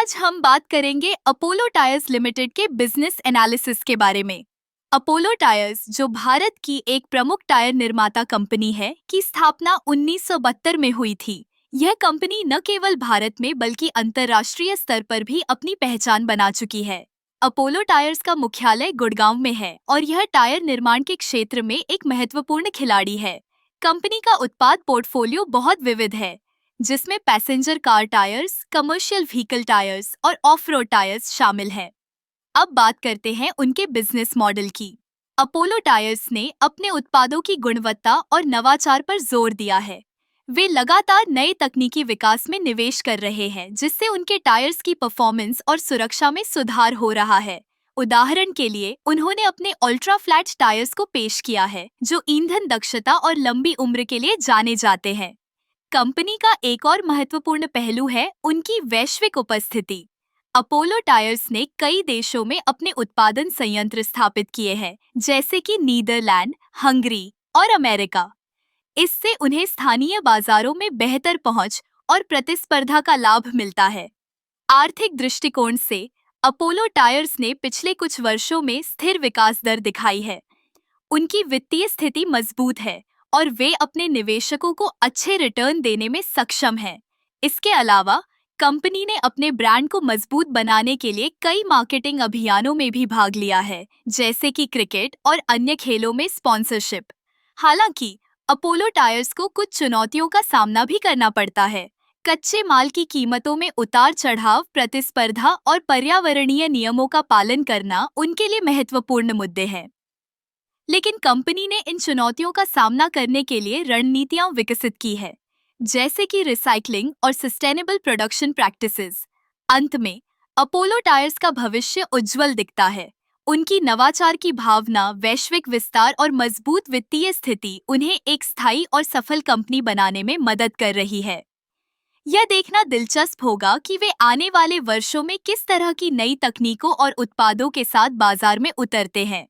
आज हम बात करेंगे अपोलो टायर्स लिमिटेड के बिजनेस एनालिसिस के बारे में। अपोलो टायर्स, जो भारत की एक प्रमुख टायर निर्माता कंपनी है, की स्थापना 1972 में हुई थी। यह कंपनी न केवल भारत में बल्कि अंतर्राष्ट्रीय स्तर पर भी अपनी पहचान बना चुकी है। अपोलो टायर्स का मुख्यालय गुड़गांव में है और यह टायर निर्माण के क्षेत्र में एक महत्वपूर्ण खिलाड़ी है। कंपनी का उत्पाद पोर्टफोलियो बहुत विविध है, जिसमें passenger car tyres, commercial vehicle tyres और ऑफ रोड टायर्स शामिल हैं। अब बात करते हैं उनके बिजनेस मॉडल की। अपोलो टायर्स ने अपने उत्पादों की गुणवत्ता और नवाचार पर जोर दिया है। वे लगातार नए तकनीकी विकास में निवेश कर रहे हैं, जिससे उनके टायर्स की परफॉर्मेंस और सुरक्षा में सुधार हो रहा है। उदाहरण के लिए, उन्होंने अपने अल्ट्रा फ्लैट टायर्स को पेश किया है, जो ईंधन दक्षता और लंबी उम्र के लिए जाने जाते हैं। कंपनी का एक और महत्वपूर्ण पहलू है उनकी वैश्विक उपस्थिति। अपोलो टायर्स ने कई देशों में अपने उत्पादन संयंत्र स्थापित किए हैं, जैसे कि नीदरलैंड, हंगरी और अमेरिका। इससे उन्हें स्थानीय बाजारों में बेहतर पहुंच और प्रतिस्पर्धा का लाभ मिलता है। आर्थिक दृष्टिकोण से अपोलो टायर्स ने पिछले कुछ वर्षों में स्थिर विकास दर दिखाई है। उनकी वित्तीय स्थिति मजबूत है और वे अपने निवेशकों को अच्छे रिटर्न देने में सक्षम हैं। इसके अलावा कंपनी ने अपने ब्रांड को मजबूत बनाने के लिए कई मार्केटिंग अभियानों में भी भाग लिया है, जैसे कि क्रिकेट और अन्य खेलों में स्पॉन्सरशिप। हालांकि अपोलो टायर्स को कुछ चुनौतियों का सामना भी करना पड़ता है। कच्चे माल की कीमतों में उतार चढ़ाव, प्रतिस्पर्धा और पर्यावरणीय नियमों का पालन करना उनके लिए महत्वपूर्ण मुद्दे हैं। लेकिन कंपनी ने इन चुनौतियों का सामना करने के लिए रणनीतियां विकसित की है, जैसे कि रिसाइकलिंग और सस्टेनेबल प्रोडक्शन प्रैक्टिसेस। अंत में अपोलो टायर्स का भविष्य उज्जवल दिखता है। उनकी नवाचार की भावना, वैश्विक विस्तार और मजबूत वित्तीय स्थिति उन्हें एक स्थायी और सफल कंपनी बनाने में मदद कर रही है। यह देखना दिलचस्प होगा कि वे आने वाले वर्षों में किस तरह की नई तकनीकों और उत्पादों के साथ बाजार में उतरते हैं।